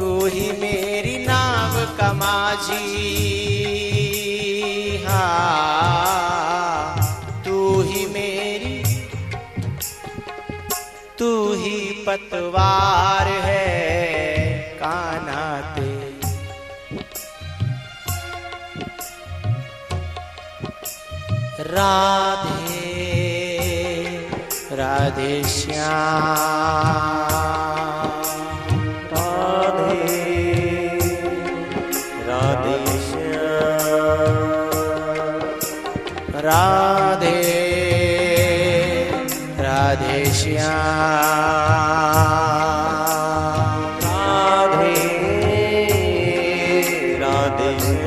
तू ही मेरी नाव का माझी, हाँ तू ही मेरी, तू ही पतवार है कान्हा तेरी। राधे राधे श्याम, राधे राधे श्याम, राधे राधे श्याम, राधे राधे श्याम।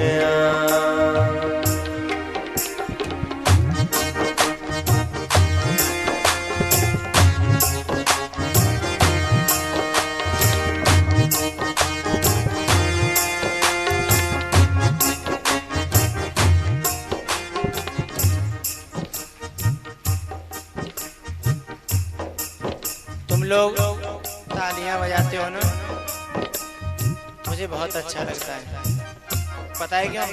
तुम लोग तालियां बजाते हो ना, मुझे बहुत अच्छा लगता है। पता है क्यों?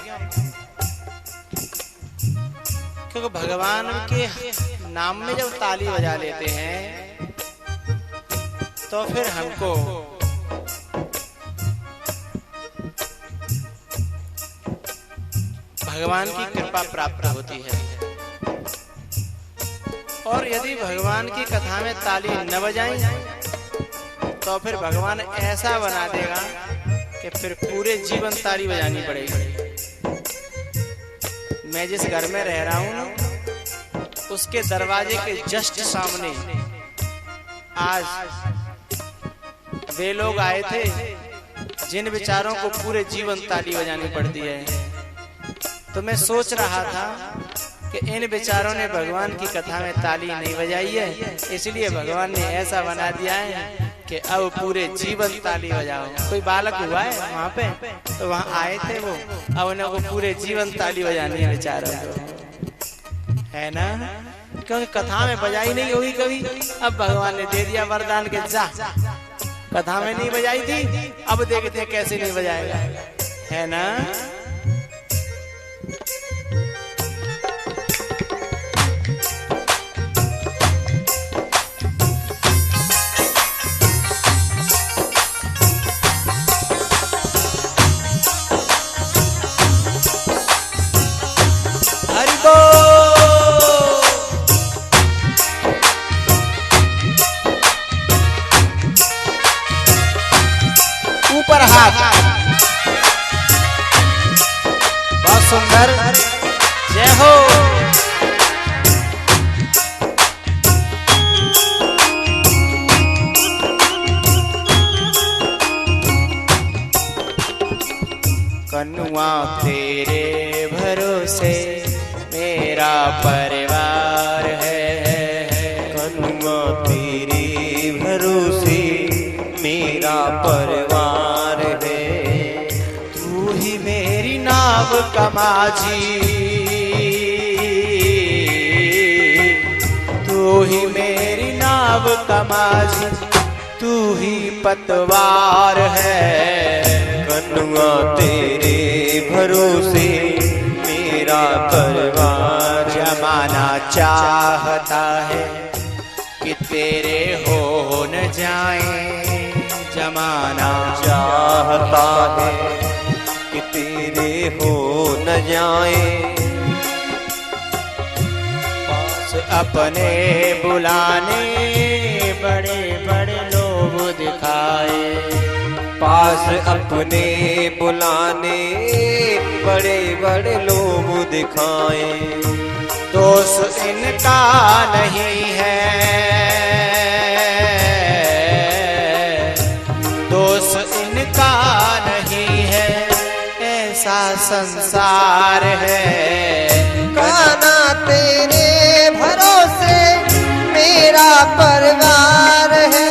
क्योंकि भगवान के नाम में जब ताली बजा लेते हैं तो फिर हमको भगवान की कृपा प्राप्त होती है। और यदि भगवान की कथा में ताली न बजाई तो फिर भगवान ऐसा बना देगा कि फिर पूरे जीवन ताली बजानी पड़ेगी। मैं जिस घर में रह रहा हूँ उसके दरवाजे के जस्ट सामने आज वे लोग आए थे जिन बेचारों को पूरे जीवन ताली बजानी पड़ती है। तो मैं सोच रहा था कि इन बेचारों ने भगवान की कथा में ताली नहीं बजाई है, इसलिए भगवान ने ऐसा बना दिया है कि अब पूरे जीवन ताली बजाओ। कोई बालक हुआ है वहाँ पे, तो वहाँ आए थे वो, अब उन्हें को पूरे जीवन ताली बजानी है बेचारों को, है ना? क्योंकि कथा में बजाई नहीं होगी कभी, अब भगवान ने दे दिया वरदान के जा, कथा में नहीं बजाई थी, अब देखते हैं कैसे नहीं बजाएगा, है ना? ऊपर हाथ, बहुत सुंदर, जय हो। कन्हुआ तेरे भरोसे मेरा परिवार है, कन्हुआ तेरे भरोसे मेरा परिवार है। तू ही मेरी नाव का माझी, तू ही मेरी नाव का माझी, तू ही पतवार है। कन्हुआ तेरे भरोसे मेरा परिवार। जमाना चाहता है कि तेरे हो न जाए, जमाना चाहता है कि तेरे हो न जाए। पास अपने बुलाने बड़े बड़े लोग दिखाए, पास अपने बुलाने बड़े बड़े लोग दिखाए। दोष इनका नहीं है, दोष इनका नहीं है, ऐसा संसार है। कान्हा तेरे भरोसे मेरा परिवार है।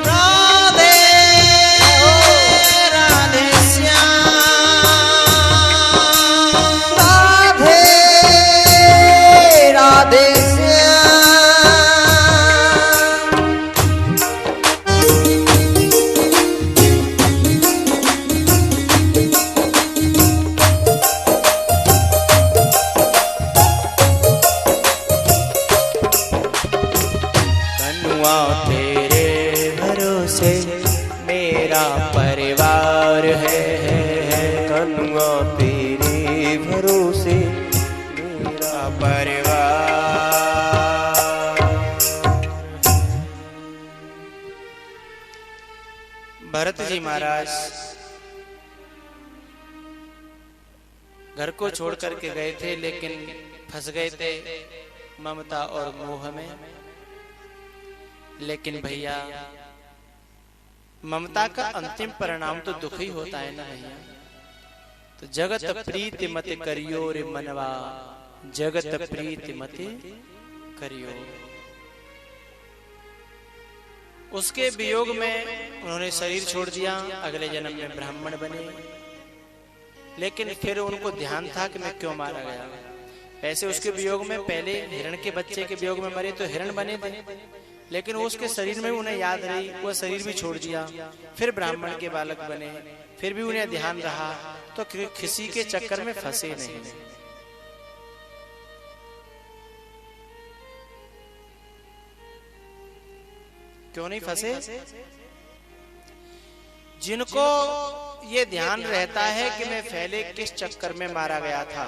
राधे राधे श्याम, राधे राधे श्याम। मेरा परिवार है। कनुआ तेरे भरोसे मेरा परिवार। भरत जी महाराज घर को छोड़ करके गए थे, लेकिन फंस गए थे ममता और मोह में। लेकिन भैया ममता का अंतिम परिणाम तो दुख ही होता है ना भैया। तो जगत प्रीति मत करियो रे मनवा, जगत प्रीति मत करियो। उसके वियोग में उन्होंने शरीर छोड़ दिया, अगले जन्म में ब्राह्मण बने। लेकिन फिर उनको ध्यान था कि मैं क्यों मारा गया। ऐसे उसके वियोग में पहले हिरण के बच्चे के वियोग में मरे तो हिरण बने थे, लेकिन उसके शरीर में उन्हें याद रही, वो शरीर भी छोड़ दिया। फिर ब्राह्मण के बालक बने, फिर भी उन्हें ध्यान रहा, तो किसी के चक्कर में फंसे नहीं। क्यों नहीं फंसे? जिनको ये ध्यान रहता है कि मैं पहले किस चक्कर में मारा गया था,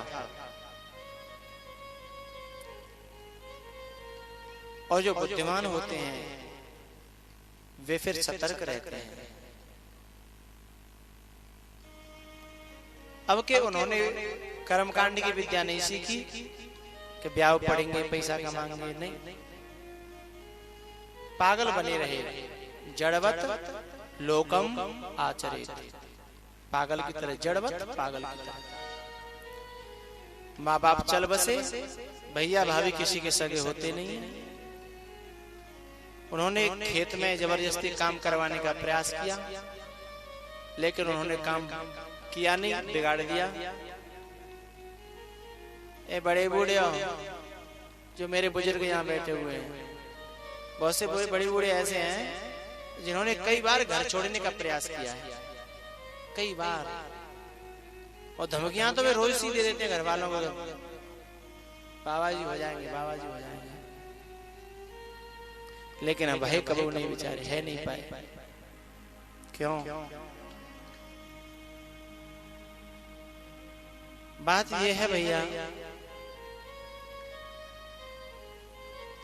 और जो बुद्धिमान होते हैं वे फिर सतर्क रहते हैं। अब के उन्होंने कर्मकांड की विद्या नहीं सीखी कि ब्याह पढ़ेंगे पैसा कमाएंगे, नहीं, पागल बने रहे। जड़वत लोकम आचरित, पागल की तरह जड़वत, पागल की तरह। माँ बाप चल बसे, भैया भाभी किसी के सगे होते नहीं। उन्होंने खेत में जबरदस्ती काम करवाने का प्रयास किया, लेकिन उन्होंने काम किया नहीं, बिगाड़ दिया। ए बड़े बूढ़े जो मेरे बुजुर्ग यहाँ बैठे हुए हैं, बहुत से बड़े बूढ़े ऐसे हैं जिन्होंने कई बार घर छोड़ने का प्रयास किया है, कई बार। और धमकियां तो वे रोज सी दे देते हैं घर वालों को, बाबा जी हो जाएंगे, बाबा जी हो जाएंगे। लेकिन अब है कबू नहीं, बेचारे है नहीं पाए। क्यों? बात ये है भैया,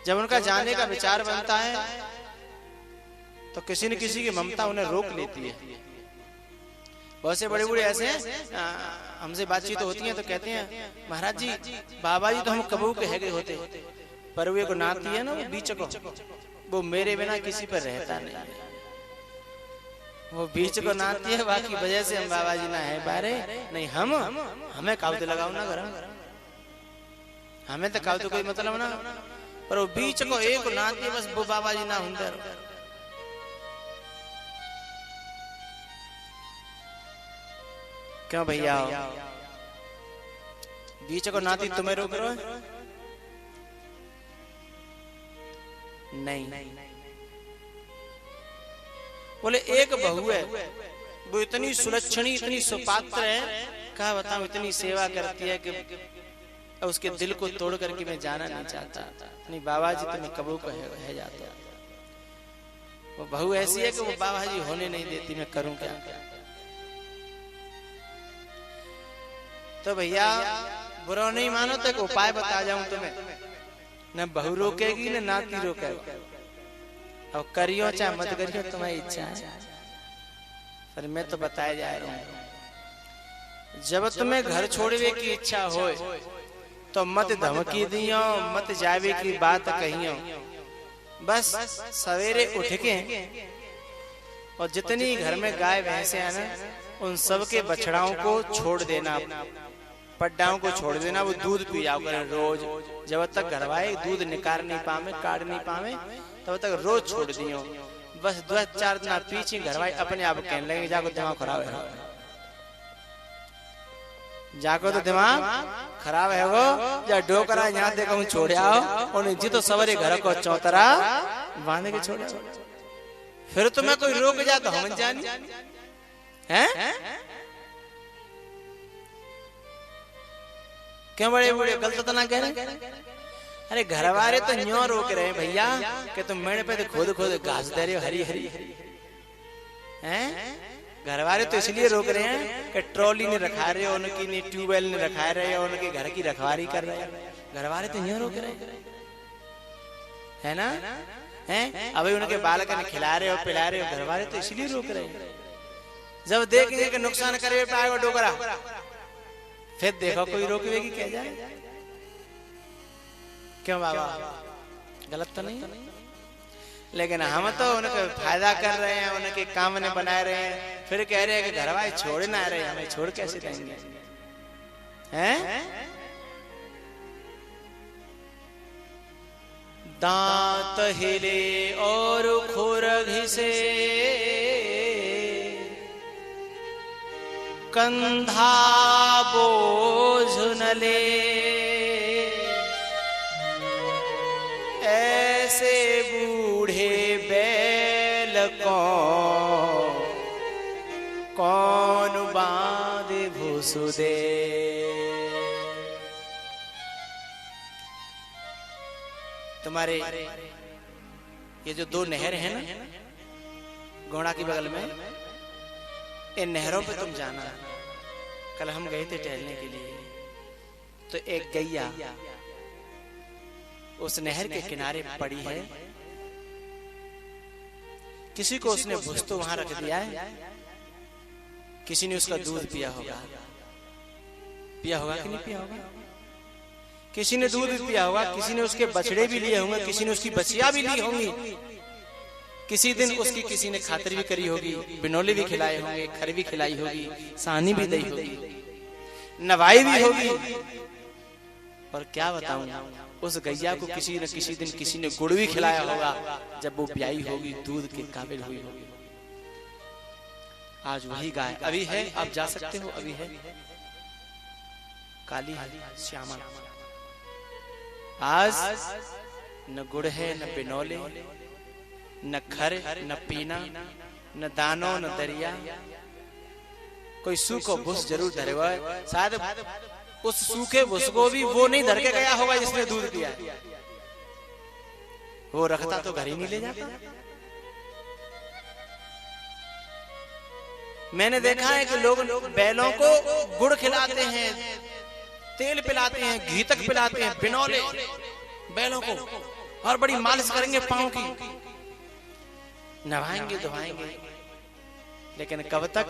जब उनका जाने का विचार बनता है तो किसी न किसी की ममता उन्हें रोक लेती है। बहुत से बड़े बूढ़े ऐसे हैं, हमसे बातचीत होती है तो कहते हैं महाराज जी, बाबा जी तो हम कबू के है गए होते, पर वो को नाती है ना, वो बीच को, वो मेरे बिना किसी पर रहता नहीं। वो बीच को नाती है, बाकी वजह से हम बाबा जी ना है बारे नहीं। हमें कावते लगाओ ना घर, हमें तो कावते कोई मतलब ना, पर वो बीच को एक नाती है, बस वो बाबा जी ना हुंदर। क्यों भैया बीच को नाती तुम्हें रोक रहे हो? नहीं, बोले एक बहू है, वो इतनी सुलक्षणी, इतनी सुपात्र है, कहा बताऊं, इतनी सेवा करती है कि उसके दिल को तोड़ करके मैं जाना नहीं चाहता। नहीं बाबा जी तुम्हें कबू को है जाता। वो बहू ऐसी है कि वो बाबा जी होने नहीं देती, मैं करूं क्या? तो भैया बुरा नहीं मानो तो एक उपाय बता जाऊं तुम्हें, न बहू रोकेगी न नाती रोकेगी। अब करियो चाहे मत करियो, तुम्हारी इच्छा है, पर मैं तो बताया जा रहा हूं। जब तुम्हें घर छोड़ने की इच्छा हो तो मत धमकी दियो, मत जावे की बात कहियो। बस सवेरे उठ के और जितनी घर में गाय भैंसे हैं ना, उन सब के बछड़ाओं को छोड़ देना, पड्डाओं को छोड़ देना। वो दूध पिया करें रोज, जब तक घरवाए दूध निकाल नहीं पावे, काट नहीं पावे, तब तक रोज छोड़ दियो। बस 2-4 दिन पीछे घरवाए अपने आप कहने लगे जाको दिमाग खराब है, जाको तो दिमाग खराब है वो, या डोकरा यहाँ देखो छोड़ आओ, और जी तो सवरे घर को चौतरा बांध के छोड़। फिर तुम्हें कोई रोक जा तो हम जानी हैं? क्यों बड़े बड़े गलत तो ना कह रहे? अरे घर वाले तो न्यों रोक रहे हैं भैया कि तुम मेरे पे तो खुद घास दे रहे हो हरी हरी, हैं? घर वाले तो इसलिए रोक रहे हैं कि ट्रॉली नहीं रखा रहे हो उनकी, नहीं ट्यूबवेल नहीं रखा रहे हो उनके, घर की रखवारी कर रहे हैं। घर वाले तो यूं रोक रहे है ना, हैं? अभी उनके बालक ने खिला रहे हो पिला रहे हो, घर वाले तो इसलिए रोक रहे हैं। जब देखेंगे कि नुकसान करे पाएगा डोकरा, फिर देखो कोई रोकेगी क्या जाए। क्यों बाबा, गलत तो नहीं? लेकिन हम तो उनका फायदा कर रहे हैं, उनके काम ने बनाए रहे हैं, फिर कह रहे हैं कि घर वाले छोड़ ना रहे, हमें छोड़ कैसे देंगे? हैं? दांत हिले और खुर घिसे, कंधा बोझ न ले, ऐसे बूढ़े बैल को कौन बांधे भूसुदे। तुम्हारे ये जो दो नहर है ना गोड़ा की बगल में, इन नहरों पे तुम जाना। कल हम गए थे टहलने के लिए, तो एक गैया उस नहर के किनारे पड़ी है, किसी को उसने भूस तो वहां रख दिया है, किसी ने उसका दूध पिया होगा कि नहीं पिया होगा? किसी ने दूध पिया होगा, किसी ने उसके बछड़े भी लिए होंगे, किसी ने उसकी बछिया भी ली होंगी, किसी दिन उसकी किसी ने खातिर भी करी होगी, बिनोले भी खिलाए होंगे, खर भी खिलाई होगी, सानी भी दी होगी, नवाई भी होगी। और क्या बताऊं, उस गैया को किसी न किसी दिन किसी ने गुड़ भी खिलाया होगा, जब वो ब्याई होगी, दूध के काबिल हुई होगी। आज वही गाय अभी है, आप जा सकते हो, अभी है, काली श्यामा। आज न गुड़ है, न बिनौले, न खर, न पीना, न दानो, न दरिया। कोई सूखो भूस जरूर धरे हुआ है, शायद उस सूखे भूस को भी वो नहीं धर के गया होगा जिसने दूध दिया। वो रखता तो घर ही नहीं ले जाता। मैंने देखा है कि लोग बैलों को गुड़ खिलाते हैं, तेल पिलाते हैं, घी तक पिलाते हैं, बिनौले बैलों को, और बड़ी मालिश करेंगे पांव की, नहाएंगे धोएंगे। लेकिन कब तक?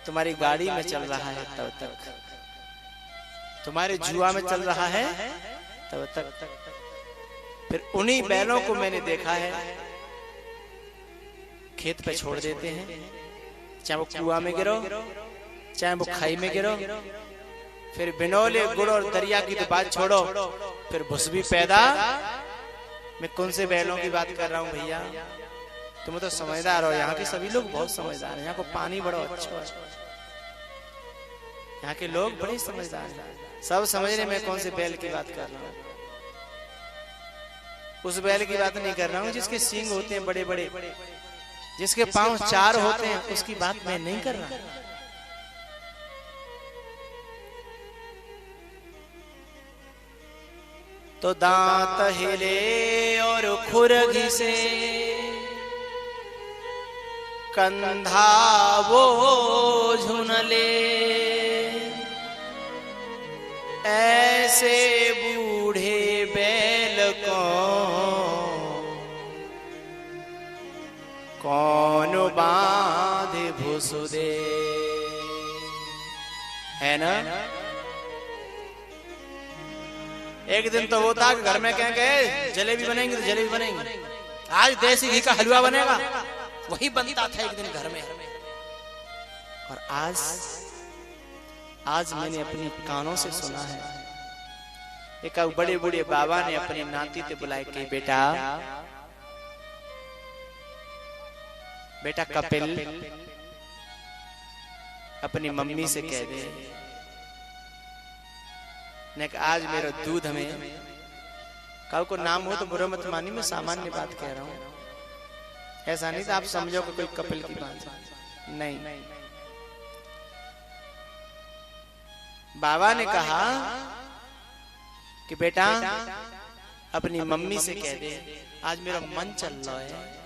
तुम्हारी गाड़ी में चल रहा है तब तक, तुम्हारे जुआ में चल रहा है तब तक। फिर उन्हीं बैलों को मैंने देखा है खेत पे छोड़ देते हैं, चाहे वो कुआं में गिरो, चाहे वो खाई में गिरो। फिर बिनौले, गुड़ और दरिया की तो बात छोड़ो, फिर भूस भी पैदा। मैं कौन से बैलों की बात कर रहा हूँ भैया, तुम तो समझदार हो। यहाँ के सभी लोग बहुत समझदार हैं, यहाँ को पानी बड़ा अच्छा है, यहाँ के लोग बड़े समझदार हैं, सब समझ रहे मैं कौन से बैल की बात कर रहा हूँ। उस बैल की बात नहीं कर रहा हूँ जिसके सींग होते हैं बड़े बड़े, जिसके पांव चार होते हैं, उसकी बात मैं नहीं कर रहा। तो दांत हिले और खुर घिसे, कंधा बोझ न ले, ऐसे बूढ़े बैल को कौन बांधे भूस दे। है ना? एक दिन तो वो था कि घर में कहेंगे जलेबी बनेंगे तो जलेबी बनेंगे, आज देसी घी का हलवा बनेगा, वही बनता था एक दिन घर में। और आज मैंने अपने कानों से सुना है, एक बड़े बूढ़े बाबा ने अपने नाती से बुलाए कि बेटा बेटा कपिल अपनी मम्मी से कह दे ने कि आज मेरा दूध हमें, कल को नाम हो तो बुरा मत मानी, मैं सामान्य बात कह रहा हूं, ऐसा नहीं था आप समझो कि कोई कपिल की बात नहीं। बाबा ने कहा कि बेटा अपनी मम्मी से कह दे आज मेरा मन चल रहा है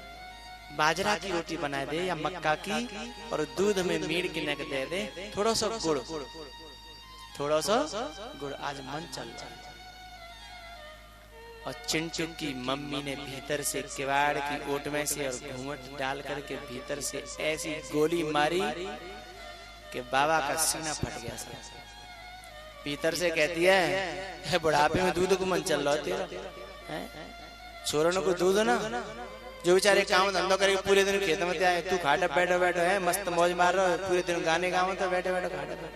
बाजरा की रोटी बना दे या मक्का की, और दूध में मीड़ के नक दे दे, थोड़ा सा गुड़, थोड़ा सा गुड़, आज मन चल जाए। और चिंटू की मम्मी ने भीतर से किवाड़ की ओट में से और घूंघट डाल करके भीतर से ऐसी गोली मारी कि बाबा का सीना फट गया। भीतर से कहती है, बुढ़ापे में दूध को मन चल रहा तेरा, छोरों को दूध ना, जो बेचारे काम धंधा करके पूरे दिन खेत में आए, तू खाटा बैठो बैठो है, मस्त मौज मार रहा है, पूरे दिन गाने गाओ तो बैठे बैठो खाटा बैठो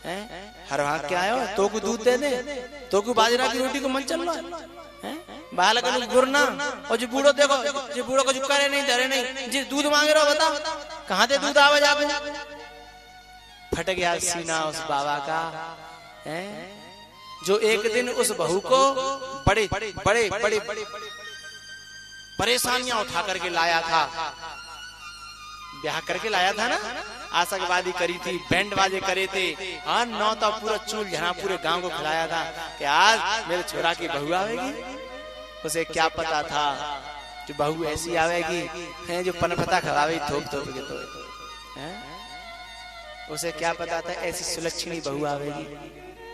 है, हर वहां क्या आयो तो को दूध दे दे, तो को बाजरा की रोटी को मन चल रहा है, बालक गुरना। और जो बूढ़ो देखो, जो बूढ़ो को चुपका नहीं धरे नहीं, जी दूध मांगे रहो, बता कहाँ से दूध आवे जाके। फट गया सीना उस बाबा का, जो एक दिन उस बहू को बड़े बड़े बड़े बड़े परेशानियां उठा करके लाया था, ब्याह करके लाया था ना, आतंकवादी करी थी, बैंड बाजे करे थे, हाँ नौता पूरा चूल झना पूरे गांव को खिलाया था कि आज मेरे छोरा की बहू आवेगी। उसे क्या पता था कि बहू ऐसी आवेगी है जो पनपता खवावे थोप थोप के, तो उसे क्या पता था ऐसी सुलक्षणी बहू आवेगी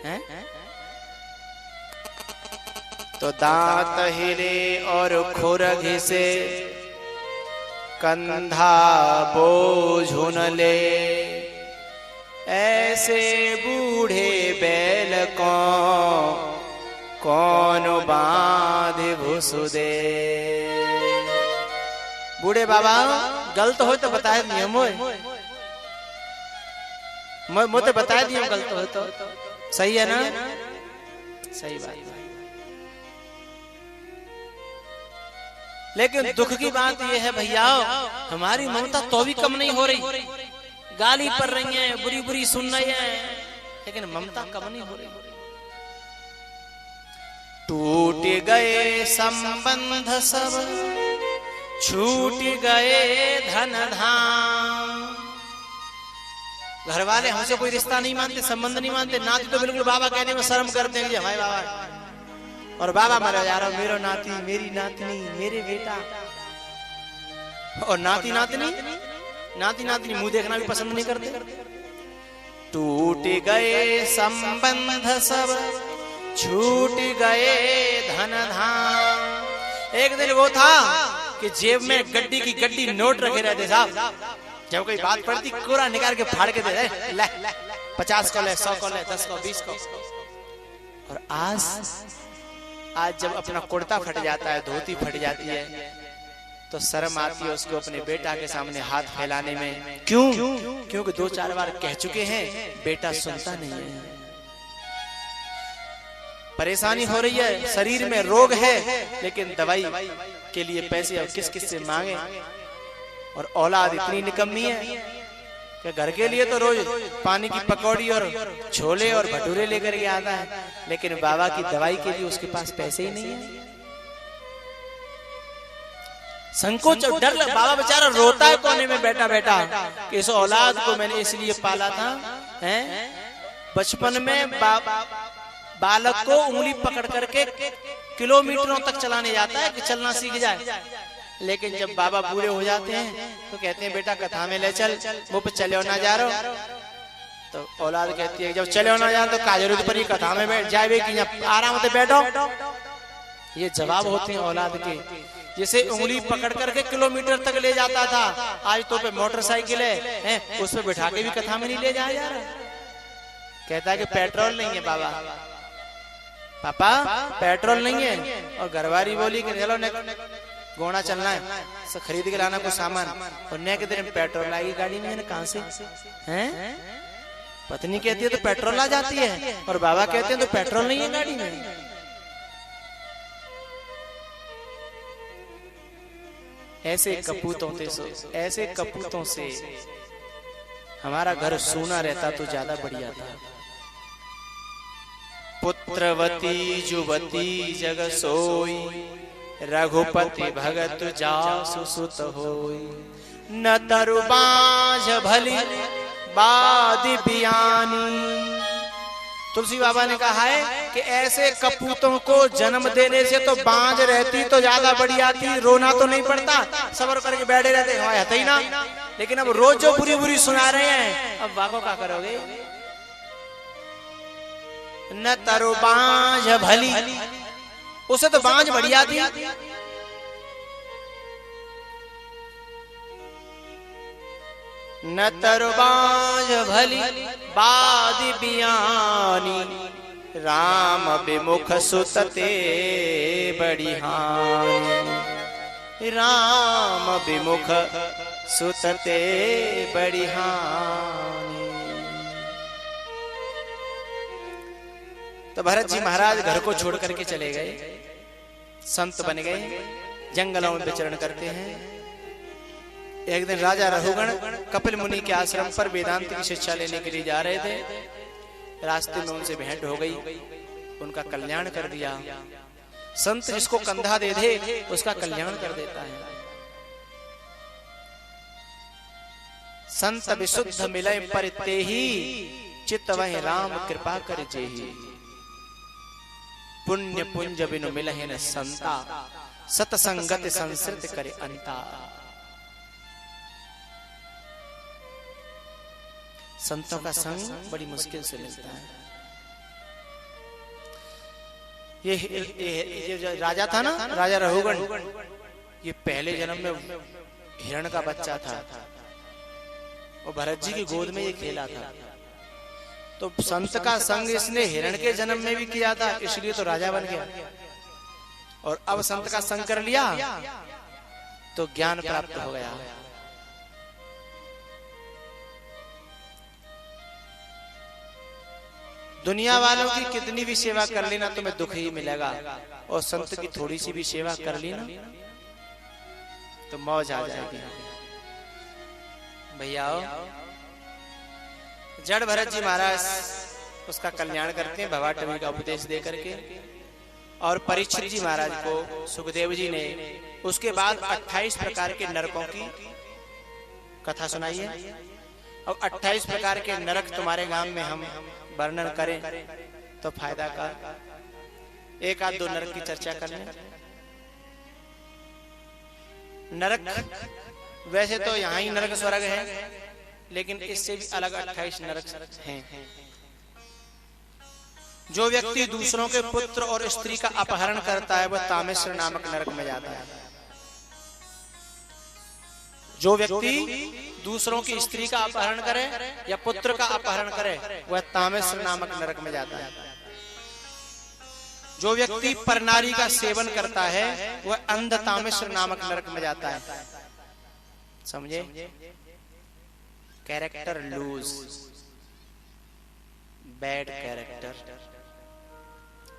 है? तो दांत हिले और खुर घिसे, कंधा बोझ ले, ऐसे बूढ़े बैल को कौन बांध भुसुदे। बूढ़े बाबा गलत हो तो बताए नियम, मुझे बताए दिए गलत हो तो, सही है ना, सही बात। लेकिन दुख की बात यह है भैया, हमारी ममता तो भी कम नहीं हो रही, गाली पड़ रही है, बुरी बुरी सुन रही है, लेकिन ममता कम नहीं हो रही। टूट गए संबंध सब, छूट गए धन धाम। घर वाले हमसे कोई रिश्ता नहीं मानते, संबंध नहीं मानते, नाती तो बिल्कुल बाबा कहने में शर्म करते हैं कि हमारे बाबा, और बाबा मरा जा रहा, मेरो नाती, मेरी नातनी, मेरे बेटा, और नाती नातनी, नाती नातनी मुंह देखना भी पसंद नहीं करते। टूट गए संबंध सब, छूट गए धन धाम। एक दिन वो था कि जेब में गड्डी की गड्डी नोट रखे रहते साहब, जब कोई बात पड़ती कोरा निकाल के फाड़ के दे दे, ले 50 को ले, 100 को ले, 10 को, 20 को। और आज जब अपना कुर्ता फट जाता है, धोती फट जाती है, तो शर्म आती है उसको अपने बेटा के सामने हाथ फैलाने में। क्यों? क्योंकि 2-4 बार कह चुके हैं, बेटा सुनता नहीं है। परेशानी हो रही है, शरीर में रोग है, लेकिन दवाई के लिए पैसे अब किस किस से मांगे। और औलाद इतनी निकम्मी है कि घर के लिए तो रोज पानी की पकौड़ी और छोले और भटूरे लेकर के आता है, लेकिन बाबा की दवाई के लिए उसके पास पैसे ही नहीं है। संकोच और डर, बाबा बेचारा रोता है कोने में बैठा बैठा कि इस औलाद को मैंने इसलिए पाला था, हैं? बचपन में बालक को उंगली पकड़ करके किलोमीटरों तक चलाने जाता है कि चलना सीख जाए, लेकिन जब बाबा बूढ़े हो जाते हैं तो कहते हैं बेटा कथा में ले चल, मुझ चले ना जा रहा। तो औलाद कहती है जब चले ना जा तो का जरूरत पड़ी, कथा में बैठ जाए कि आराम से बैठो। ये जवाब होते हैं औलाद के। जैसे उंगली पकड़ करके किलोमीटर तक ले जाता था, आज तो पे मोटरसाइकिल है, उस पे बिठा के भी कथा में नहीं ले जाया जा रहा। कहता है कि पेट्रोल नहीं है बाबा, पापा पेट्रोल नहीं है। और घरवारी बोली कि चलो गोना चलना है, सब खरीद के लाना कुछ सामान, और नए के दिन पेट्रोल आएगी गाड़ी में, कहां से हैं? पत्नी कहती है तो पेट्रोल आ जाती है, और बाबा कहते हैं तो पेट्रोल नहीं है गाड़ी में। ऐसे कपूतों से हमारा घर सूना रहता तो ज्यादा बढ़िया था। पुत्रवती जुवती जग सोई, रघुपति भगत जासु सुत होई। न तरु बाझ भली बादि बियानी, तुलसी बाबा ने कहा है कि ऐसे कपूतों को जन्म देने से तो बांझ रहती तो ज्यादा बढ़िया थी, रोना तो नहीं पड़ता, सबर करके बैठे रहते हमारे ही ना। लेकिन अब रोज जो बुरी बुरी सुना रहे हैं, अब वाको क्या करोगे। न तरो बांझ भली, उसे तो बांझ बढ़िया थी। न तरो बांझ भली बादी बियानी, राम विमुख सुतते बड़ी हानि, राम विमुख सुतते बड़ी हानि। तो भरत जी महाराज घर को छोड़ करके चले गए, संत बन गए, जंगलों में विचरण करते हैं। एक दिन राजा रघुगण कपिल मुनि के आश्रम पर वेदांत की शिक्षा लेने के लिए जा रहे थे। रास्ते में उनसे भेंट हो गई, उनका कल्याण कर दिया। संत जिसको कंधा दे दे उसका कल्याण कर देता है। संत विशुद्ध मिलय पर तेहि, चित वह राम कृपा कर जेहि, पुण्य पुंज बिनु मिलहि न संता, सतसंगत संसृत करे अंता। संतों का संग बड़ी मुश्किल से मिलता है। ये जो राजा था ना, राजा रघुगण, ये पहले जन्म में हिरण का बच्चा था और भरत जी की गोद में ये खेला था। तो संत का संग इसने हिरण के जन्म में भी किया था, इसलिए तो राजा बन गया। और अब संत का संग कर लिया तो ज्ञान प्राप्त हो गया। दुनिया वालों की कितनी भी सेवा कर लेना तुम्हें दुख ही मिलेगा, और संत की थोड़ी सी भी सेवा कर ली ना तो मौज आ जाएगी। भैया जड़ भरत जी महाराज उसका कल्याण करते हैं भवाटवी का उपदेश दे करके। और परीक्षित जी महाराज को सुखदेव जी ने उसके बाद 28 प्रकार के नरकों की कथा सुनाई है। अब 28 प्रकार के नरक तुम्हारे गांव में हम वर्णन करें तो फायदा का, एक आध दो नरक की चर्चा कर लें। नरक वैसे तो यहाँ ही नरक स्वर्ग है, लेकिन इससे भी अलग 28 नरक हैं। जो व्यक्ति दूसरों के पुत्र और स्त्री का अपहरण करता है वह तामेश्वर नामक नरक में जाता है। जो व्यक्ति दूसरों की स्त्री का अपहरण करे या पुत्र का अपहरण करे वह तामेश्वर नामक नरक में जाता है। जो व्यक्ति परनारी का सेवन करता है वह अंध तामेश्वर नामक नरक में जाता है। समझे? कैरेक्टर लूज, बैड कैरेक्टर,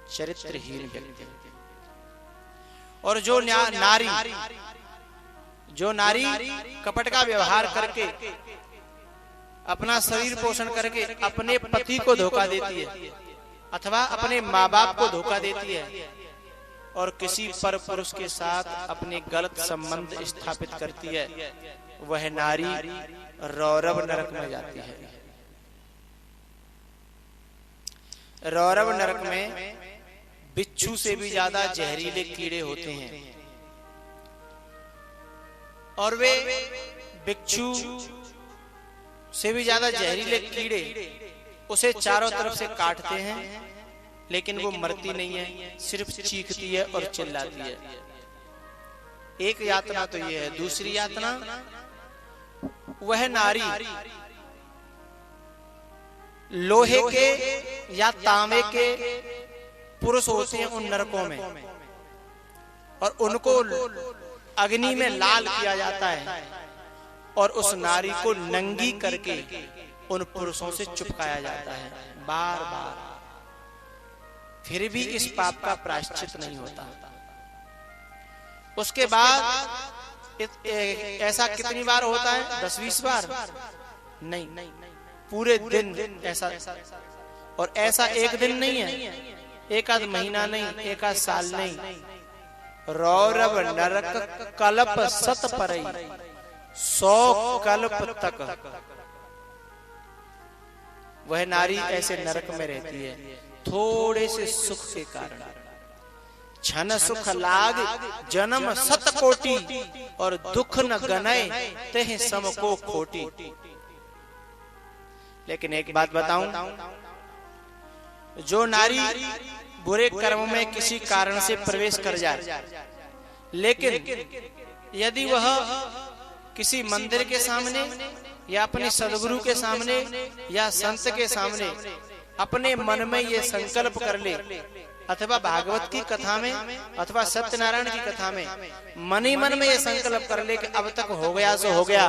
चरित्रहीन व्यक्ति। और जो नारी कपट का व्यवहार करके अपना शरीर पोषण करके अपने पति को धोखा देती है अथवा अपने माँ बाप को धोखा देती है और किसी पर पुरुष के साथ अपने गलत संबंध स्थापित करती है, वह नारी रौरव नरक में जाती है। रौरव नरक में बिच्छू से भी ज्यादा जहरीले कीड़े होते हैं और वे बिच्छू से भी ज्यादा जहरीले कीड़े उसे चारों तरफ से काटते हैं, लेकिन वो मरती नहीं है, सिर्फ चीखती है और चिल्लाती है। एक यातना तो ये है। दूसरी यातना, वह नारी लोहे के या तांबे के पुरुष होते हैं उन नरकों में, और उनको अग्नि में लाल किया जाता है और उस नारी को नंगी करके उन पुरुषों से चिपकाया जाता है बार बार। फिर भी इस पाप का प्रायश्चित नहीं होता। उसके बाद ऐसा कितनी बार होता है? 10-20 बार नहीं, पूरे दिन ऐसा। और ऐसा एक दिन नहीं है, एक आध महीना नहीं, एक आध साल नहीं। रौरव नरक कल्प सत परई 100 कल्प तक वह नारी ऐसे नरक में रहती है थोड़े से सुख के कारण। छन सुख लाग जन्म सत कोटि, और दुख न गनय तेह सम को खोटी। लेकिन एक बात बताऊं, जो नारी बुरे कर्म में किसी कारण से प्रवेश कर जाए, लेकिन यदि वह किसी मंदिर के सामने या अपने सदगुरु के सामने या संत के सामने अपने मन में ये संकल्प कर ले, अथवा भागवत की कथा में अथवा सत्यनारायण की कथा में मन ही मन में ये संकल्प कर ले कि अब तक हो गया सो हो गया,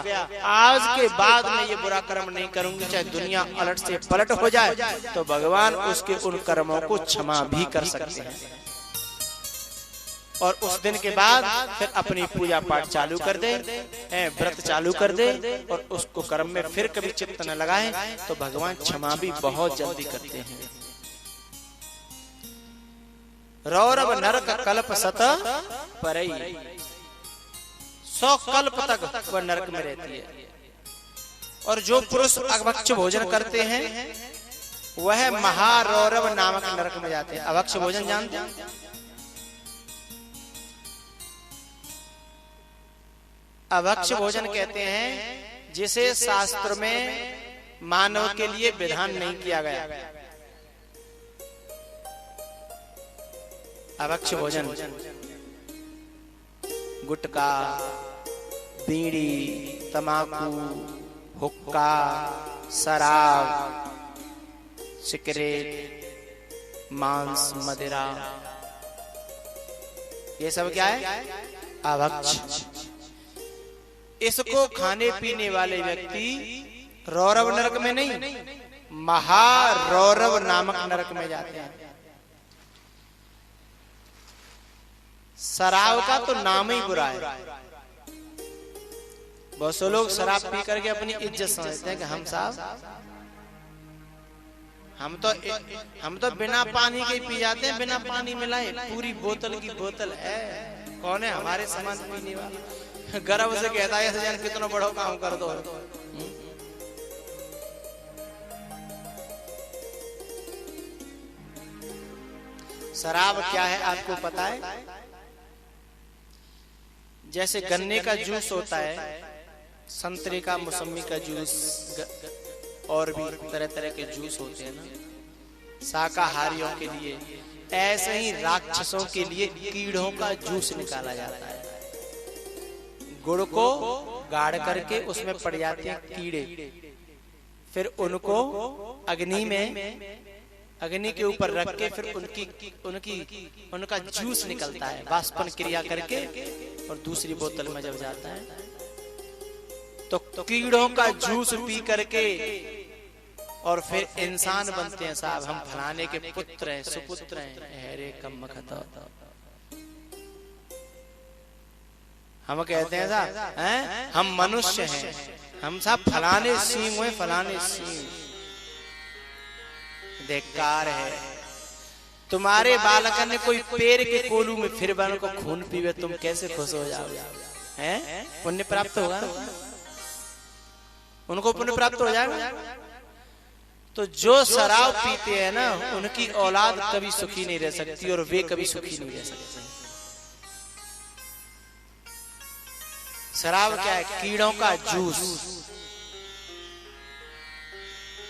आज के बाद मैं ये बुरा कर्म नहीं करूंगी, चाहे दुनिया अलट से पलट हो जाए, तो भगवान उसके उन कर्मों को क्षमा भी कर सकते हैं। और उस दिन के बाद फिर अपनी पूजा पाठ चालू कर दे, व्रत चालू कर दे, और उसको कर्म में फिर कभी चित्त न लगाए, तो भगवान क्षमा भी बहुत जल्दी करते हैं। रौरव नरक कल्प सत परई, 100 कल्प तक वह नरक में रहती है। और जो पुरुष अभक्ष भोजन करते हैं वह महारौरव नामक नरक में जाते हैं। अभक्ष भोजन जानते हैं? अभक्ष भोजन कहते हैं जिसे शास्त्र में मानव के लिए विधान नहीं किया गया। अभक्ष भोजन गुटखा, बीड़ी, तमाकू, हुक्का, शराब, सिगरेट, मांस, मदिरा, ये सब क्या है? अभक्ष। इसको खाने पीने वाले व्यक्ति रौरव नरक में नहीं, महारौरव नामक नरक में जाते हैं। शराब का तो नाम ही बुरा है। बहुत से लोग शराब पी करके अपनी इज्जत समझते हैं कि हम साहब हम तो बिना पानी के पी जाते हैं, बिना पानी मिलाए, पूरी बोतल की बोतल है। कौन है हमारे सामान पीने वाला? गर्व से कहता है जान कितना बड़ा काम कर दो। शराब क्या है आपको पता है? जैसे गन्ने का जूस होता है, संतरे का, मौसमी का जूस, और भी तरह तरह के जूस होते हैं ना शाकाहारियों के लिए, ऐसे ही राक्षसों के लिए कीड़ों का जूस निकाला जाता है। गुड़ को गाढ़ करके उसमें पड़ जाते हैं कीड़े, फिर उनको अग्नि के ऊपर रख के फिर उनका जूस निकलता है वाष्पन क्रिया करके, और दूसरी बोतल में जब जाता है तो कीड़ों का जूस पी करके और फिर इंसान बनते हैं। साहब हम फलाने के पुत्र हैं, सुपुत्र हैं, अरे कम खता। हम कहते हैं साहब हम मनुष्य हैं, हम साहब फलाने सींग हुए, फलाने सींग। धिक्कार है। तुम्हारे बालक ने कोई पेड़ के कोलू में फिर बन को खून पीवे, तुम कैसे खुश हो जाओगे? हैं? पुण्य प्राप्त होगा, उनको पुण्य प्राप्त हो जाएगा। तो जो शराब पीते हैं ना, उनकी औलाद कभी सुखी नहीं रह सकती और वे कभी सुखी नहीं रह सकते। शराब क्या है? कीड़ों का जूस।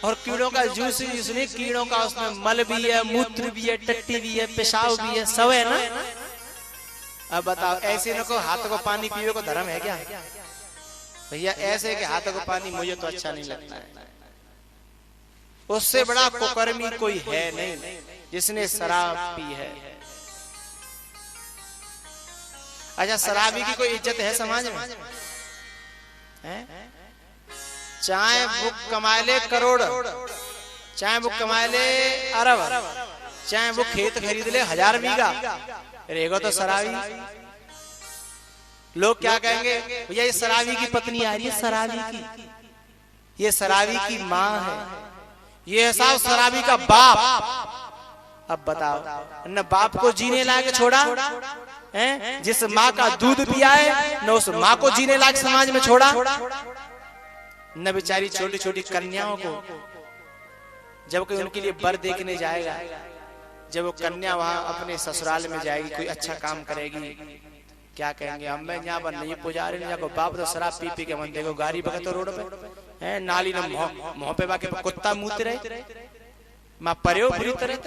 और कीड़ों का जूस इसलिए कीड़ों का उसमें मल भी है, मूत्र भी है, टट्टी भी है, पेशाब भी है, सब है ना। अब बताओ, ऐसे न को हाथ को पानी पीवे को धर्म है क्या भैया? ऐसे के हाथ को पानी मुझे तो अच्छा नहीं लगता है। उससे बड़ा कुकर्मी कोई है नहीं जिसने शराब पी है। अच्छा, शराबी की कोई इज्जत है समाज में? चाहे वो कमा ले करोड़, चाहे वो कमा ले अरब, चाहे वो खेत खरीद ले 1000 बीघा, रहेगा तो शराबी। लोग क्या कहेंगे? भैया ये शराबी की पत्नी आ रही है, शराबी की, ये शराबी की माँ है, ये है साहब शराबी का बाप। अब बताओ, न बाप को जीने लायक छोड़ा है, जिस माँ का दूध पिया है न उस माँ को जीने लायक समाज में छोड़ा, न बेचारी छोटी छोटी कन्याओं को जब कोई उनके लिए वर देखने जाएगा, जब वो कन्या वहां अपने ससुराल में जाएगी, कोई अच्छा काम करेगी, क्या कहेंगे, हम मैं यहाँ पर नहीं पुजारी नहीं जाको, बाप तो शराब पी पी के मन देखो गाड़ी बगत तो रोड पे है, नाली न मुंह पे बाके कुत्ता मुँहते रहे, माँ पर्यो बुरी तरह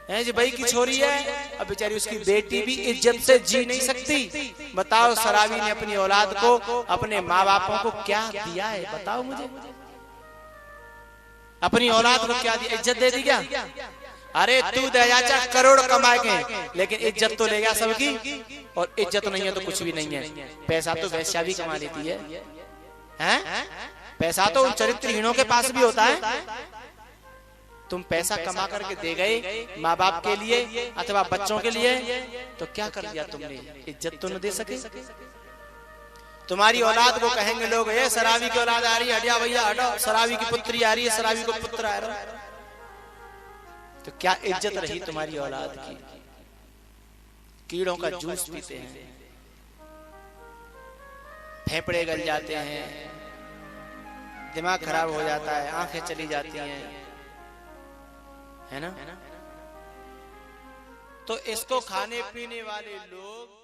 है जी भाई की छोरी है, अब बेचारी उसकी बेटी भी इज्जत से जी नहीं सकती। बताओ शराबी ने अपनी औलाद को, अपने माँ बापों को क्या दिया है, बताओ मुझे, अपनी औलाद को क्या दिया, इज्जत दे दी क्या? अरे तू दयाचा करोड़ कमा के, लेकिन इज्जत तो लेगा सबकी, और इज्जत नहीं है तो कुछ भी नहीं है। पैसा तो वैश्या भी कमा लेती है, हैं? पैसा तो उन चरित्रहीनों के पास भी होता है। तुम पैसा कमा करके दे गए माँ बाप के लिए अथवा बच्चों के लिए, तो क्या कर दिया तुमने, इज्जत तो न दे सके। तुम्हारी औलाद को कहेंगे लोग, ये शराबी की औलाद आ रही है, हटिया भैया हटो, शराबी की पुत्री आ रही है, शराबी को पुत्र आ रहा है, तो क्या इज्जत रही तुम्हारी औलाद की? कीड़ों का जूस पीते हैं, फेफड़े गल जाते हैं, दिमाग खराब हो जाता है, आंखें चली जाती हैं, है ना? तो इसको खाने पीने वाले लोग